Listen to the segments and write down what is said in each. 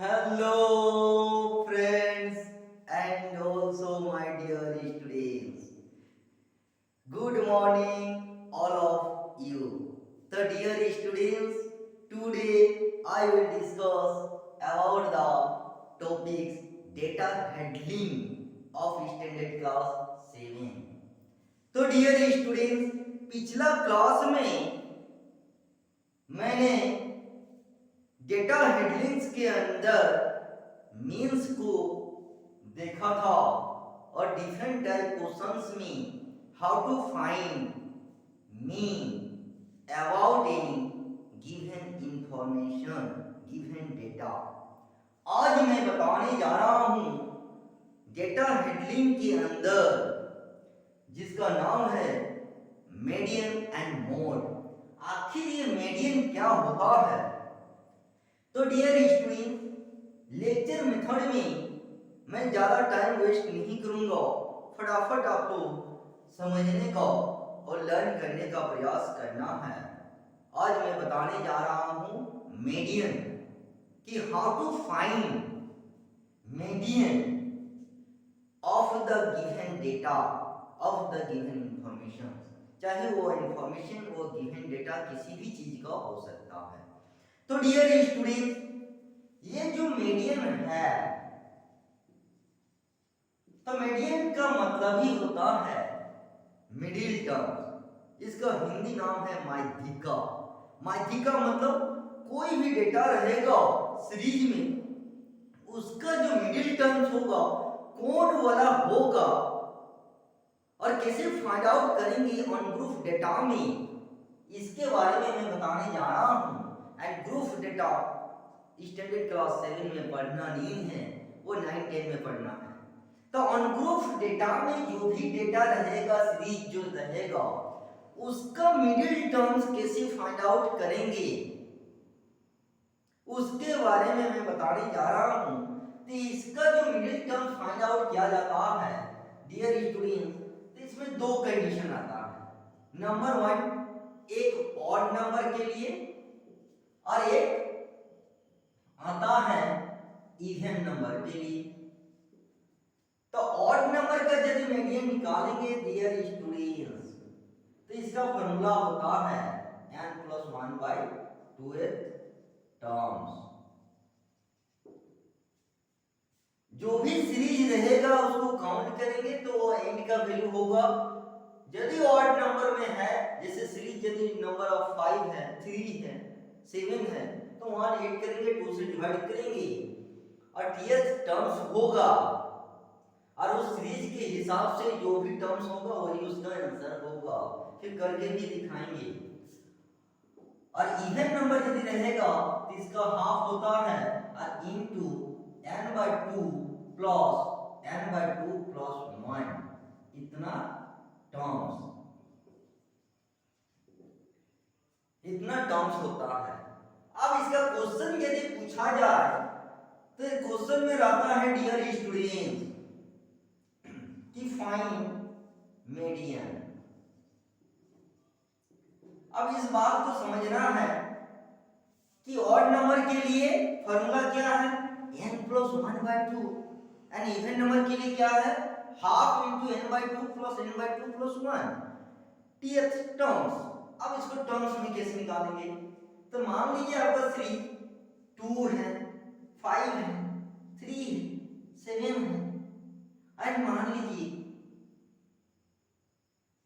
Hello, friends, and also my dear students. Good morning, all of you. So, dear students, today I will discuss about the topics data handling of standard class 7. तो dear students, पिछला class में मैंने data हेडलिंग्स के अंदर means को देखा था और डिफरेंट टाइप क्वेश्चंस में how to find mean about any given information given data. आज मैं बताने जा रहा हूं डेटा हेडलिंग के अंदर जिसका नाम है मीडियन एंड मोड। आखिर ये मीडियन क्या होता है? तो डियर स्टूडेंट, लेक्चर मेथड में मैं ज़्यादा टाइम वेस्ट नहीं करूंगा, फटाफट आपको समझने का और लर्न करने का प्रयास करना है। आज मैं बताने जा रहा हूं मीडियन कि how to find median of the given data of the given information. चाहे वो इंफॉर्मेशन वो गिवन डेटा किसी भी चीज का हो सकता है। तो डियर स्टूडेंट, ये जो मीडियन है, तो मीडियन का मतलब ही होता है मिडिल टर्म। इसका हिंदी नाम है माध्यिका। माध्यिका मतलब कोई भी डेटा रहेगा सीरीज में, उसका जो मिडिल टर्म्स होगा कोड वाला होगा। और कैसे फाइंड आउट करेंगे ऑन ग्रुप डेटा में, इसके बारे में मैं बताने जा रहा हूं। And group data standard class 7 में पढ़ना नहीं है, वो 9-10 में पढ़ना है। तो ऑन ग्रुप डेटा में जो भी डेटा रहेगा, सीरीज जो रहेगा, उसका मिडिल टर्म्स कैसे फाइंड आउट करेंगे उसके बारे में मैं बताने जा रहा हूं। तो इसका जो मिडिल टर्म्स फाइंड आउट किया जाता है डियर स्टूडेंट्स, तो इसमें दो कंडीशन आता है। नंबर 1 एक ऑड नंबर के लिए और एक आता है इवन नंबर के लिए। तो ऑड नंबर का यदि मीडियन निकालेंगे डियर स्टूडेंट्स, तो इसका फॉर्मूला होता है n+1/2th टर्म्स। जो भी सीरीज रहेगा उसको काउंट करेंगे तो वो एंड का वैल्यू होगा। यदि ऑड नंबर में है, जैसे सीरीज यदि नंबर ऑफ 5 है, 3 है, 7 है, तो वहां ऐड करेंगे, 2 से डिवाइड करेंगे और टीएथ टर्म्स होगा और उस सीरीज के हिसाब से जो भी टर्म्स होगा वही उसका आंसर होगा। फिर करके भी दिखाएंगे। और इवन नंबर यदि रहेगा तो इसका हाफ होता है और into n/2 plus n/2 plus 1 इतना टर्म्स, इतना टर्म्स होता है। अब इसका क्वेश्चन यदि पूछा जाए तो क्वेश्चन में रहता है डियर स्टूडेंट्स कि फाइंड मीडियन। अब इस बात को समझना है कि ऑड नंबर के लिए फॉर्मूला क्या है n+1/2 एंड इवन नंबर के लिए क्या है half into n/2 plus n/2 plus 1 th terms. अब इसको टर्म्स में कैसे निकालेंगे? तो मान लीजिए आपका 3 2 है, 5 है, 3 है, 7 है एंड मान लीजिए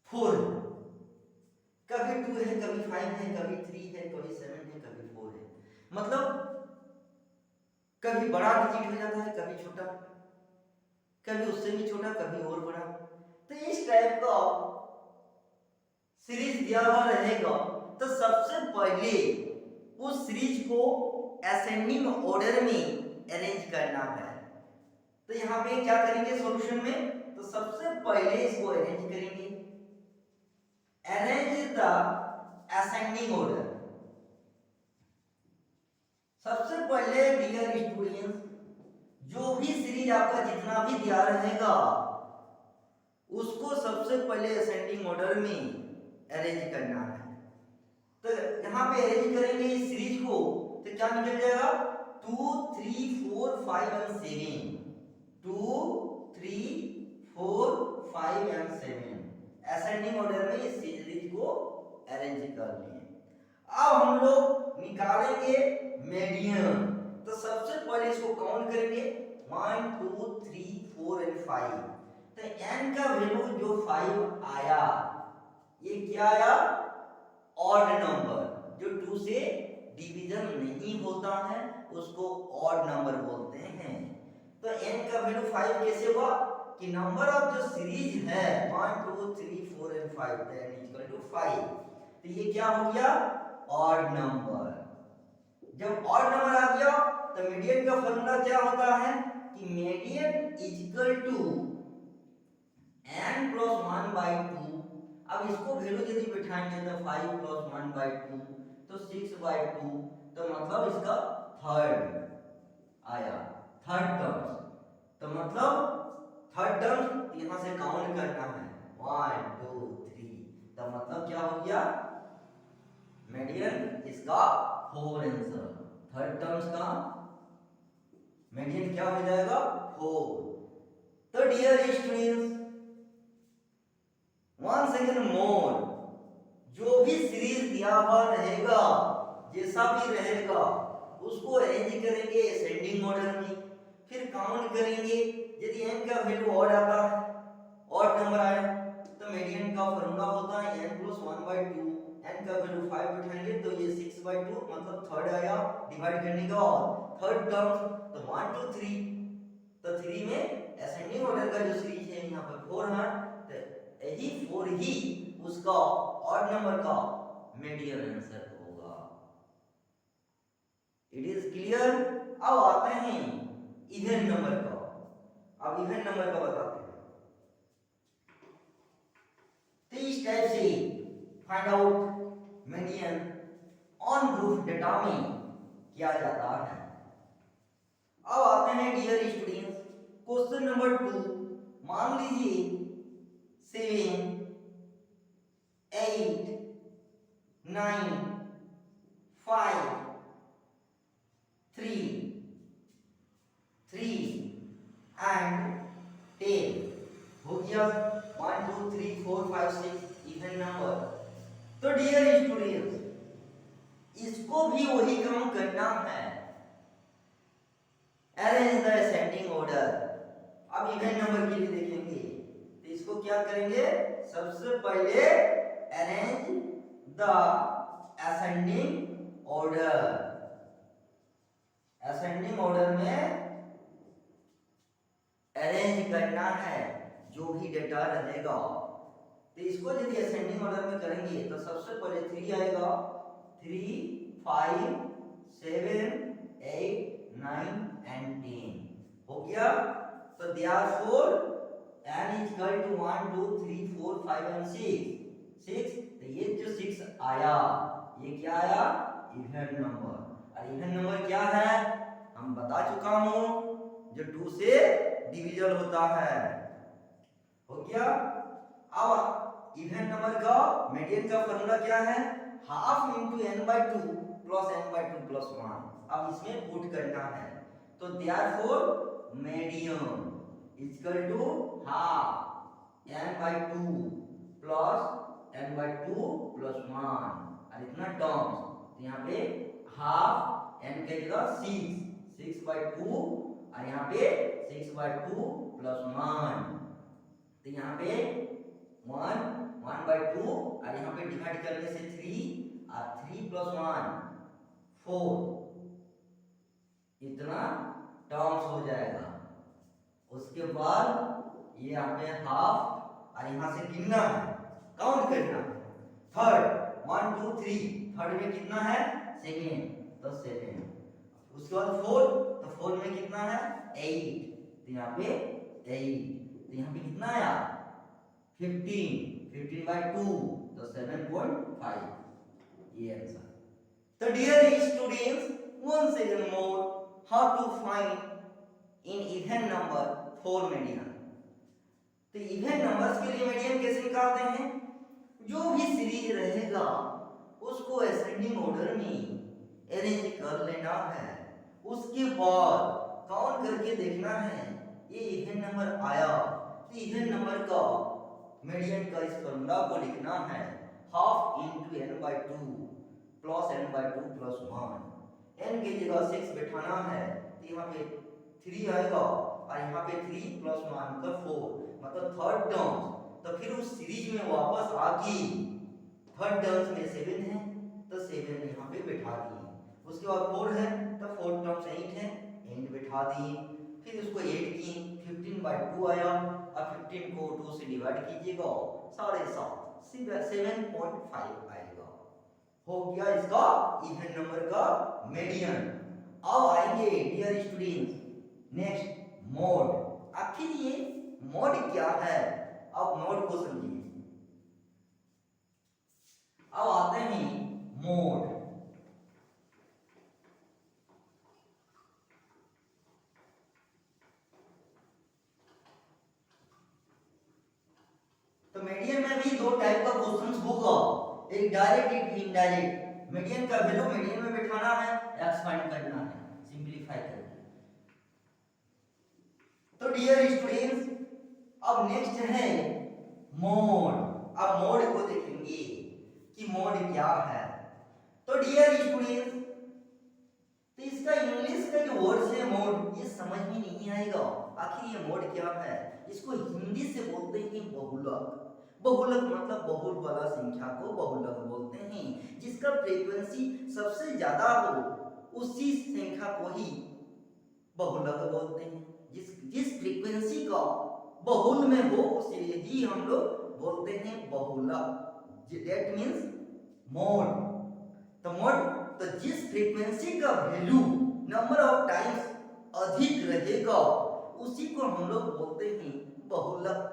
4 है। कभी 2 है, कभी 5 है, कभी 3 है, कभी 7 है, कभी 4 है। मतलब कभी बड़ा डिजिट हो जाता है, कभी छोटा, कभी उससे भी छोटा, कभी और बड़ा। तो इस टाइप का सीरीज दिया हुआ रहेगा तो सबसे पहले उस सीरीज को असेंडिंग ऑर्डर में अरेंज करना है। तो यहाँ पे क्या करेंगे सॉल्यूशन में? तो सबसे पहले इसको अरेंज करेंगे, अरेंज द असेंडिंग ऑर्डर। सबसे पहले डियर स्टूडेंट्स, जो भी सीरीज आपका जितना भी दिया रहेगा उसको सबसे पहले असेंडिंग ऑर्डर में अरेंज करना है। तो यहाँ पे अरेंज करेंगे इस सीरीज को तो क्या निकल जाएगा 2 3 4 5 and 7, 2 3 4 5 and 7 असेंडिंग ऑर्डर में इस सीरीज को अरेंज कर लिए। अब हम लोग निकालेंगे मीडियन। तो सबसे पहले इसको काउंट करेंगे 1 2 3 4 एंड 5। तो n का वैल्यू जो 5 आया ये क्या आया, ऑड नंबर। जो 2 से डिवीजन नहीं होता है उसको ऑड नंबर बोलते हैं। तो n का वैल्यू 5 कैसे हुआ कि नंबर ऑफ जो सीरीज है 1 2 3 4 and 5 that is equal to 5। तो ये क्या हो गया, ऑड नंबर। जब ऑड नंबर आ गया तो मीडियन का फॉर्मूला क्या होता है कि median is equal to n plus 1 by 2। अब इसको वैल्यू यदि बिठाएंगे तो 5 प्लस 1 बाई 2 तो 6 बाई 2, तो मतलब इसका थर्ड आया, थर्ड टर्म्स। तो मतलब थर्ड टर्म यहां से काउंट करना है 1 2 3। तो मतलब क्या हो गया, मीडियन इसका 4 आंसर। थर्ड टर्म्स का मीडियन क्या हो जाएगा 4। तो डियर स्टूडेंट्स वन सेकंड मोर, जो भी सीरीज दिया हुआ रहेगा जैसा भी रहेगा उसको अरेंज करेंगे असेंडिंग ऑर्डर में, फिर काउंट करेंगे। यदि n का वैल्यू ऑड आता है, ऑड नंबर आया तो मीडियन का फार्मूला होता है n प्लस 1 बाई 2। n का वैल्यू 5 बिठाएंगे तो ये 6 बाई 2 मतलब थर्ड आया डिवाइड करने का बाद थर्ड टर्म। तो 1 2 3, तो 3 में असेंडिंग ऑर्डर का जो सीरीज है यहाँ पर 4 है, तो यही 4 ही उसका ऑड नंबर का मीडियन आंसर होगा। It is clear. अब आते हैं इवन नंबर का। अब इवन नंबर का बताते हैं। तो इस टाइप से find out median on group data में किया जाता है। अब आते हैं डियर स्टूडेंट्स क्वेश्चन नंबर 2। मान लीजिए 7 8 9 5 3 3 एंड 10 हो गया 1 2 3 4 5 6 इवन नंबर। तो डियर स्टूडेंट्स इसको भी वही काम करना है, अरेंज द असेंडिंग ऑर्डर। अब इवन नंबर के लिए देखेंगे तो इसको क्या करेंगे, सबसे पहले arrange the ascending order. Ascending order में अरेंज करना है जो भी डेटा रहेगा। तो इसको यदि असेंडिंग ऑर्डर में करेंगे तो सबसे पहले 3 आएगा, 3 5 7 8 9 एंड 10 हो गया। तो therefore n is equal to 1 2 3 4 5 and 6। तो ये जो 6 आया ये क्या आया, इवन नंबर। और इवन नंबर क्या है हम बता चुका हूं, जो 2 से डिविजन होता है। हो गया। अब इवन नंबर का मीडियन का फार्मूला क्या है, half into n by 2 plus n by 2 plus 1। अब इसमें पुट करना है तो therefore median is equal to half n by 2 plus n by 2 plus 1 और इतना टर्म्स। तो यहाँ पे हाफ n के जगह 6 बाई 2 और यहाँ पे 6 बाई 2 प्लस 1। तो यहाँ पे 1 बाई 2 और यहाँ पे डिवाइड करने से 3 और 3 प्लस 1 4, इतना टर्म्स हो जाएगा। उसके बाद ये यहाँ पे हाफ और यहाँ से गिनना है, काउंट करना है। थर्ड 1 2 3, थर्ड में कितना है 7, तो 7। उसके बाद 4, तो 4 में कितना है 8, तो यहाँ पे 8। तो यहाँ पे कितना आया 15 बाई 2 तो 7.5, ये आंसर। तो dear students once again more how to find in even number for median। तो इवन नंबर्स के लिए मीडियन कैसे निकालते हैं, जो भी सीरीज रहेगा उसको असेंडिंग ऑर्डर में अरेंज कर लेना है। उसके बाद काउंट करके देखना है, ये इवन नंबर आया तो इवन नंबर का मीडियन का इस फॉर्मूला को लिखना है, half into N by two plus N by two plus one. N की जगह 6 बैठाना है तो यहाँ पे 3 आएगा और यहाँ पे 3 प्लस 1 मतलब 4 मतलब थर्ड टर्म। तो फिर उस सीरीज में वापस आके थर्ड टर्म्स में 7 है तो 7 यहाँ पे बैठा दिए, उसके बाद 4 है तो 4 टर्म्स 8 है, 8 बैठा दिए, फिर उसको 8 की 15 बाई 2 आया और 15 को 2 से डिवाइड कीजिएगा 7.5 7.5 आएगा। हो गया इसका इवन नंबर का मीडियन। अब आएंगे डियर स्टूडेंट्स नेक्स्ट मोड। आखिर ये मोड क्या है, अब मोड को समझिए। अब आते हैं मोड। तो मीडियन में भी दो टाइप का क्वेश्चंस होगा, एक डायरेक्ट एक इनडायरेक्ट। मीडियन का वैल्यू मीडियन में बिठाना है, एक्स फाइंड करना है सिंपलीफाई करके। तो डियर स्टूडेंट्स अब नेक्स्ट है मोड। अब मोड को देखेंगे कि मोड क्या है। तो डियर स्टूडेंट्स तो इसका इंग्लिश का जो वर्ड है मोड, ये समझ में नहीं आएगा आखिर ये मोड क्या है। इसको हिंदी से बोलते हैं बहुलक। बहुलक मतलब बहुल वाला संख्या को बहुलक बोलते हैं, जिसका फ्रीक्वेंसी सबसे ज्यादा हो उसी संख्या को ही बहुलक बोलते हैं। जिस फ्रीक्वेंसी का बहुल में हो उसे ही हम लोग बोलते हैं बहुलक, दैट मींस मोड। तो मोड तो जिस फ्रीक्वेंसी का वैल्यू नंबर ऑफ टाइम्स अधिक रहेगा उसी को हम लोग बोलते हैं बहुलक,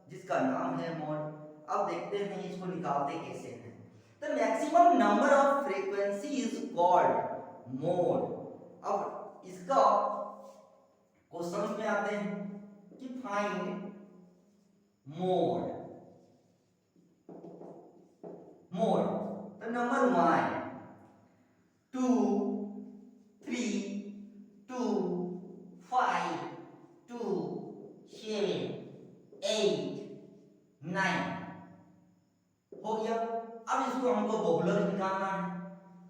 जिसका नाम है मोड। अब देखते हैं इसको निकालते कैसे हैं। तो maximum number of frequency is called mode. अब इसका क्वेश्चन में आते हैं कि फाइंड मोड। मोड तो नंबर 1 2 3 2 5 2 7 8 9 हो गया। अब इसको हमको बहुलक निकालना है।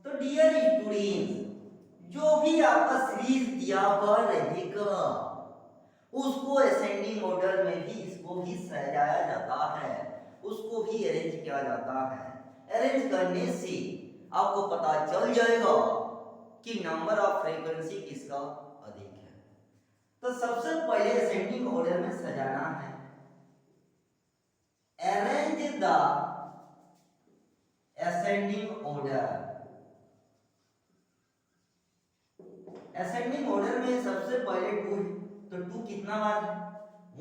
तो डियर स्टूडेंट्स जो भी आपका सीरीज दिया हुआ रहेगा उसको असेंडिंग ऑर्डर में भी इसको भी सजाया जाता है, उसको भी अरेंज किया जाता है। अरेंज करने से आपको पता चल जाएगा कि नंबर ऑफ फ्रीक्वेंसी किसका अधिक है। तो सबसे पहले असेंडिंग ऑर्डर में सजाना है। Arrange the ascending order. Ascending order में सबसे पहले 2 है तो 2 कितना बार है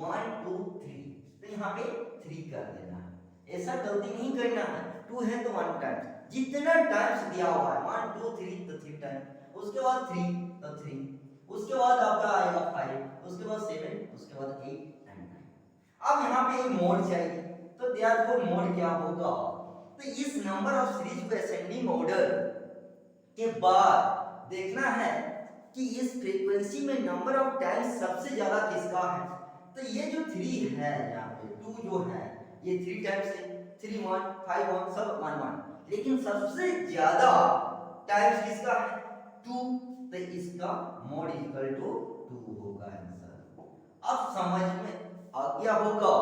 1 2 3, तो यहाँ पे 3 कर देना है। ऐसा गलती नहीं करना है, 2 है तो 1 टाइम, जितना टाइम्स दिया हुआ है 1 2 3 तो 3 टाइम, उसके बाद 3 तो 3, उसके बाद आपका आएगा 5, उसके बाद 7, उसके बाद 8 एंड 9। अब यहाँ पे मोड चाहिए तो देयरफॉर मोड क्या होगा। तो इस नंबर ऑफ सीरीज को असेंडिंग ऑर्डर के बाद देखना है कि इस फ्रीक्वेंसी में नंबर ऑफ टाइम्स सबसे ज्यादा किसका है। तो ये जो 3 है यहाँ पे 2 जो है ये 3 टाइम्स है, 3 1 5 1 सब 1 1, लेकिन सबसे ज्यादा टाइम्स किसका है 2, तो इसका मोड इक्वल टू 2 होगा आंसर। अब समझ में आ गया होगा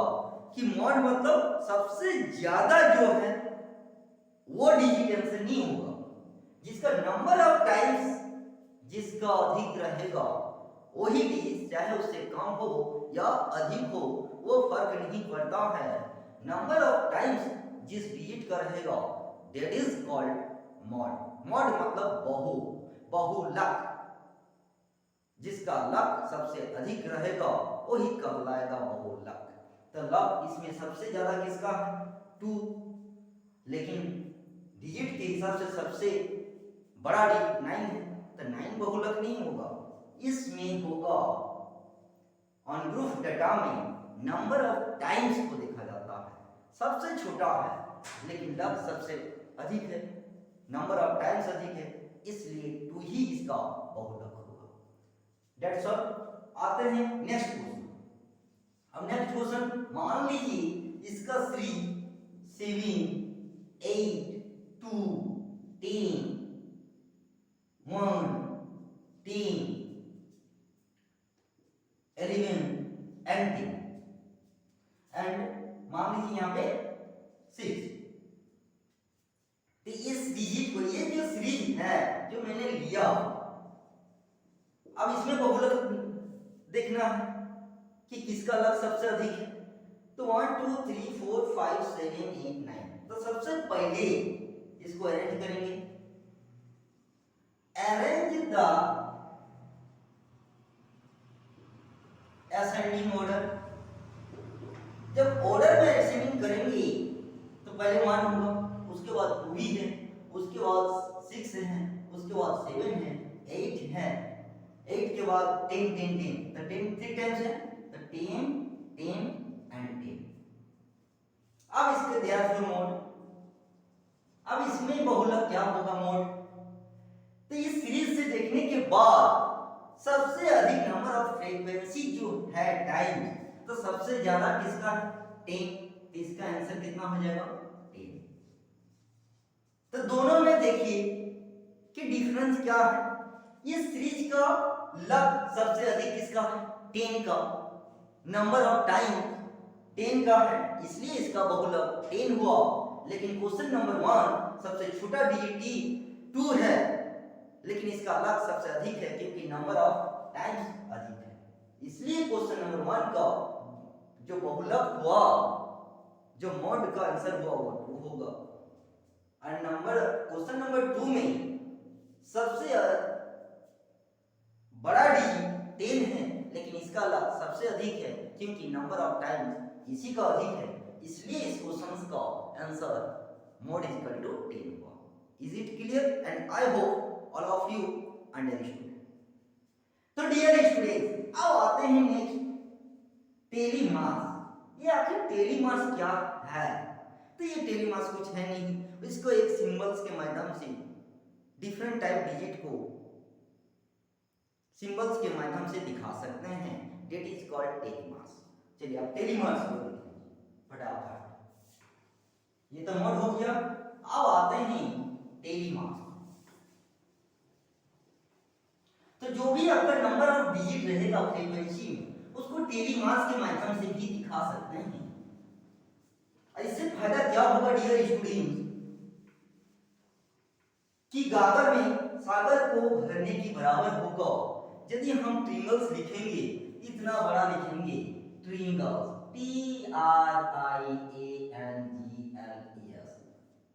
कि मोड मतलब सबसे ज्यादा जो है वो डिजिट से नहीं होगा, जिसका नंबर ऑफ टाइम्स जिसका अधिक रहेगा वही डिजिट चाहे उससे कम हो या अधिक हो वो फर्क नहीं पड़ता है। नंबर ऑफ टाइम्स जिस डिजिट का रहेगा that is called mod. Mod मतलब बहुलक, जिसका लक सबसे अधिक रहेगा वही कहलाएगा बहुलक। तो लक इसमें सबसे ज्यादा किसका है 2, लेकिन डिजिट के हिसाब से सबसे बड़ा डिजिट 9 है तो 9 बहुलक नहीं होगा, इसमें होगा अनग्रुप डाटा में नंबर ऑफ टाइम्स को देखा जाता है, सबसे छोटा है लेकिन लक सबसे अधिक है, नंबर ऑफ टाइम्स अधिक है, इसलिए 2 ही इसका बहुलक होगा। That's all. आते हैं नेक्स्ट क्वेश्चन। अब नेक्स्ट क्वेश्चन मान लीजिए इसका 3, 7, 8, 2, 10, 1, 10, 11 एंड 10 एंड मान लीजिए यहाँ पे 6। तो इस डिजिट को, ये जो सीरीज है जो मैंने लिया, अब इसमें बहुलक देखना है कि किसका लक सबसे अधिक है। तो 1 2 3 4 5 7 8 9, तो सबसे पहले इसको अरेंज करेंगे। Arrange the ascending order. जब ऑर्डर में असेंडिंग करेंगे तो पहले 1 होगा, उसके बाद 2 ही है, उसके बाद 6 है, उसके बाद 7 है, 8 है, 8 के बाद 10 10 10, तो 10 3 टाइम्स है, तो 10 10 एंड 10। अब इसके देयरफॉर मोड, अब इसमें बहुलक क्या होगा मोड। तो इस सीरीज से देखने के बाद सबसे अधिक नंबर ऑफ फ्रीक्वेंसी जो है टाइम, तो सबसे ज्यादा किसका 10, तो इसका आंसर कितना हो जाएगा 10। तो दोनों में देखिए कि डिफरेंस क्या है। इस सीरीज का लक सबसे अधिक किसका है 10 का, नंबर ऑफ टाइम 10 का है, इसलिए इसका बहुलक 10 हुआ। लेकिन क्वेश्चन नंबर 1 सबसे छोटा डिजिट 2 है, लेकिन इसका लक सबसे अधिक है क्योंकि नंबर ऑफ टाइम्स अधिक है, इसलिए क्वेश्चन नंबर 1 का जो बहुलक हुआ, जो मोड का आंसर हुआ वो 2 होगा। और नंबर क्वेश्चन नंबर 2 में सबसे बड़ा डिजिट 10 है, लेकिन इसका लक सबसे अधिक है क्योंकि नंबर ऑफ टाइम्स इसी का अधिक है, इसलिए इस क्वेश्चन का answer mode is equal to 10 हुआ। Is it clear? And I hope all of you understood. तो डियर स्टूडेंट्स, अब आते हैं नेक्स्ट टेलीमास। ये आखिर टेलीमास क्या है? तो ये टेलीमास कुछ है नहीं, इसको एक सिंबल्स के माध्यम से डिफरेंट टाइप डिजिट को सिंबल्स के माध्यम से दिखा सकते हैं, डेट इज कॉल्ड टेलीमास। चलिए अब टेलीमास को देखें फटाफट। ये तो मोड हो गया, अब आते हैं टेलीमास। तो जो भी आपका नंबर ऑफ डिजिट रहेगा फ्रीक्वेंसी में, उसको टेलीमास के माध्यम से भी दिखा सकते हैं। इससे फायदा क्या होगा डियर स्टूडेंट्स, कि गागर में सागर को भरने की बराबर होगा यदि हम ट्रिंगल्स लिखेंगे, इतना बड़ा लिखेंगे ट्रिंगल्स, TRIANGLES,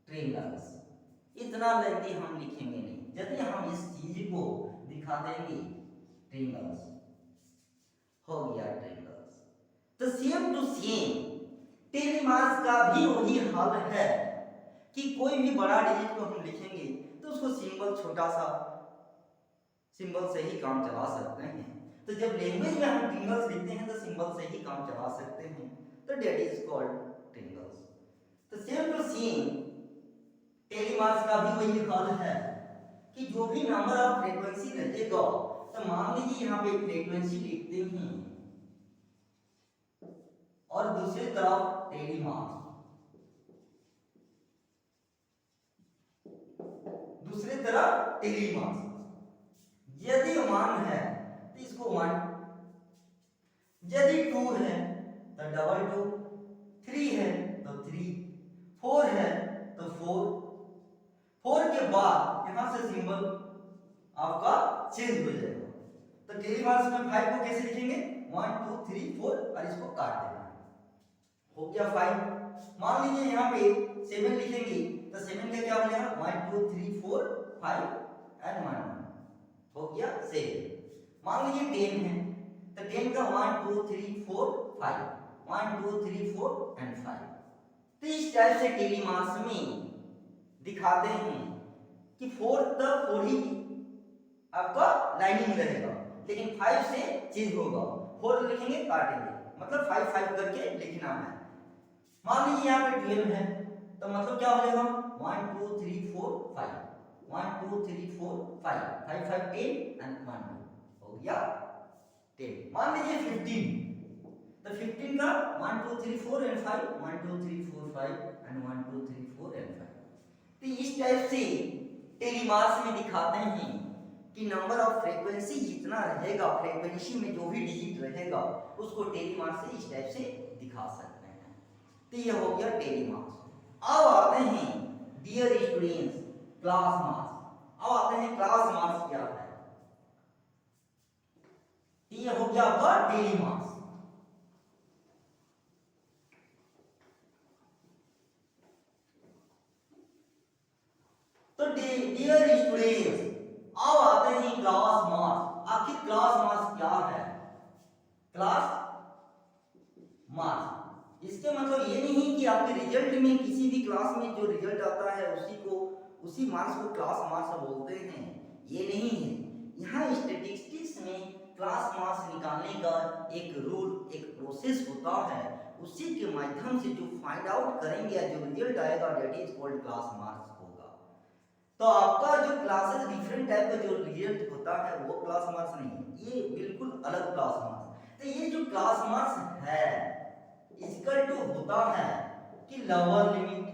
ट्रिंगल्स, इतना लेंथी हम लिखेंगे नहीं। यदि हम इस चीज को दिखा देंगे ट्रिंगल्स, हो गया ट्रिंगल्स। तो सेम टू सेम टेलीमास का भी वही हाल है कि कोई भी बड़ा डिजिट को हम लिखेंगे तो उसको सिंबल छोटा सा सिंबल से ही काम चला सकते हैं। तो जब लैंग्वेज में हम ट्रिंगल्स लिखते हैं तो सिंबल से ही काम चला सकते हैं, तो दैट इज कॉल्ड ट्रिंगल्स। तो सेम टू सेम टेलीमास का भी वही हाल है कि जो भी नंबर ऑफ फ्रीक्वेंसी रहेगा, तो मान लीजिए यहाँ पे फ्रीक्वेंसी लिखते हैं और दूसरी तरफ टेलीमास, दूसरी तरफ टेलीमास। यदि 1 है तो इसको 1, यदि 2 है तो डबल 2, 3 है तो 3, 4 है तो 4, 4 के बाद यहां से सिंबल आपका चेंज हो जाएगा। तो टेलीमास में 5 को कैसे लिखेंगे 1 2 3 4 और इसको काट देना, हो गया 5। मान लीजिए यहाँ पे 7 लिखेंगे तो 7 का क्या हो जाएगा 1 2 3 4 5 एंड 1 हो गया 7। मान लीजिए 10 है तो 10 का 1 2 3 4 5, 1 2 3 4 एंड 5। तो इस टाइप से टेलीमास में दिखाते हैं कि 4 तक 4 ही आपका लाइनिंग रहेगा, लेकिन 5 से चेंज होगा, 4 लिखेंगे काटेंगे, मतलब 5 5 करके लिखना है। मान लीजिए यहाँ पे 12 है तो मतलब क्या हो जाएगा 1 2 3 4 5, 1 2 3 4 5, 5 5 10 एंड 1 2 हो गया 10। मान लीजिए 15, तो 15 का 1 2 3 4 एंड 5, 1 2 3 4 5 एंड 1 2 3 4 एंड 5। तो इस टाइप से टेलीमार्क्स में दिखाते हैं कि नंबर ऑफ फ्रीक्वेंसी जितना रहेगा, फ्रीक्वेंसी में जो भी डिजिट रहेगा उसको टेलीमार्क्स से इस टाइप से दिखा सकते हैं। तो ये हो गया टेलीमार्क्स। अब आते हैं डियर स्टूडेंट्स क्लास मार्क्स। अब आते हैं क्लास मार्क्स क्या है। ये हो गया आपका टेलीमार्क्स। तो डियर स्टूडेंट्स अब आते हैं क्लास मार्क्स। आखिर क्लास मार्क्स क्या है? क्लास मार्क्स इसके मतलब ये नहीं कि आपके रिजल्ट में किसी भी क्लास में जो रिजल्ट आता है उसी मार्क्स को क्लास मार्क्स बोलते हैं, ये नहीं है। यहाँ स्टैटिस्टिक्स में क्लास मार्क्स निकालने का एक रूल, एक प्रोसेस होता है। उसी के माध्यम से जो फाइंड आउट करेंगे या जो रिजल्ट आएगा that is called class marks होगा। तो आपका जो क्लासेस डिफरेंट टाइप का जो रिजल्ट होता है वो क्लास मार्क्स नहीं है, ये बिल्कुल अलग क्लास मार्क्स। तो ये जो क्लास मार्क्स है इक्वल टू होता है कि lower limit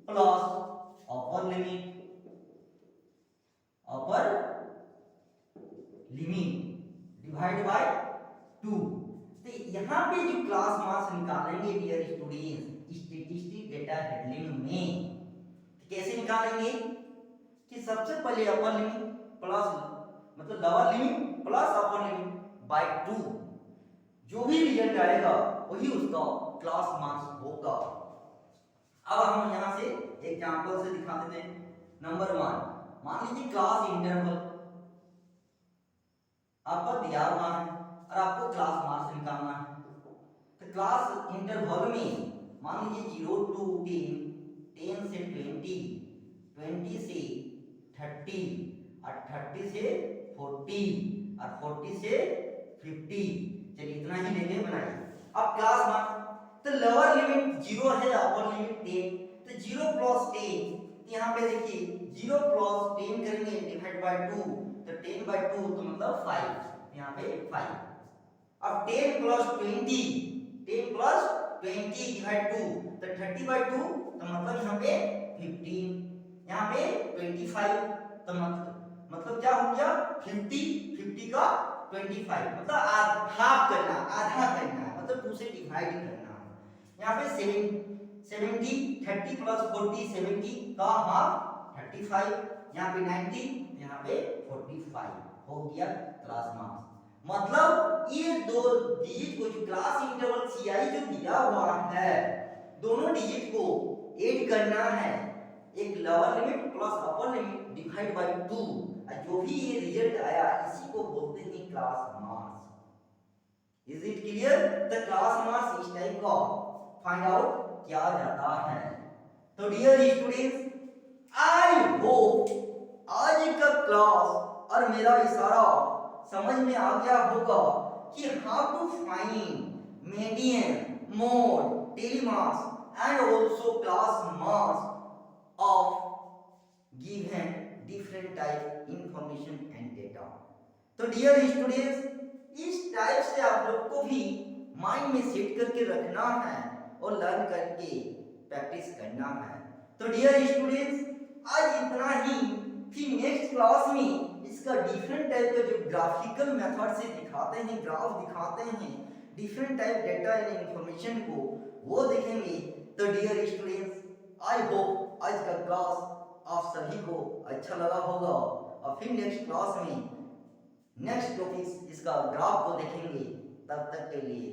plus upper limit divide by 2। तो यहाँ पे जो क्लास मार्क्स निकालेंगे dear students statistic data handling में, कैसे निकालेंगे कि सबसे पहले अपर लिमिट प्लस मतलब lower limit plus upper limit by 2, जो भी रिजल्ट आएगा वही उसका क्लास मार्क्स होगा। अब हम यहाँ से एग्जांपल से दिखा देते हैं। नंबर 1 मान लीजिए क्लास इंटरवल आपका दिया हुआ है और आपको क्लास मार्क्स निकालना है। तो क्लास इंटरवल में मान लीजिए 0 to 10, 10 से 20, 20 से 30 और 30 से 40 और 40 से 50। चलिए इतना ही लेंगे, बनाइए। अब क्लास मार्क्स तो लोअर लिमिट 0 है, अपर लिमिट 10, तो 0 प्लस 10 यहाँ पे देखिए 0 प्लस 10 करेंगे डिवाइड बाय 2, तो 10 बाय 2 तो मतलब 5, यहाँ पे 5। अब 10 प्लस 20, 10 प्लस 20 डिवाइड 2 तो 30 बाय 2 तो मतलब यहाँ पे 15, यहाँ पे 25 तो मतलब क्या हो गया 50 का 25 मतलब हाफ करना, आधा करना मतलब 2 से डिवाइड करना। यहाँ पे 70 30 प्लस 40 70 का हाफ 35, यहाँ पे 90, यहाँ पे 45 हो गया क्लास मार्क्स। मतलब ये दो डिजिट को जो क्लास इंटरवल CI जो दिया हुआ है दोनों डिजिट को ऐड करना है, एक lower limit plus upper limit divide by 2, और जो भी ये रिजल्ट आया इसी को बोलते हैं class marks. Is it clear? The class marks इस टाइप का फाइंड आउट किया जाता है। तो डियर स्टूडेंट्स आई होप आज का क्लास और मेरा इशारा समझ में आ गया होगा कि how to find median, mode, tally marks and also class marks of given different type information and data। तो डियर स्टूडेंट्स इस टाइप से आप लोग को भी माइंड में सेट करके रखना है और लर्न करके प्रैक्टिस करना है। तो डियर स्टूडेंट्स आज इतना ही, फिर नेक्स्ट क्लास में इसका डिफरेंट टाइप का जो ग्राफिकल मेथड से दिखाते हैं, ग्राफ दिखाते हैं different type data and information को, वो देखेंगे। तो डियर स्टूडेंट्स आई होप आज का क्लास आप सभी को अच्छा लगा होगा और फिर नेक्स्ट क्लास में नेक्स्ट टॉपिक इसका ग्राफ को देखेंगे। तब तक के लिए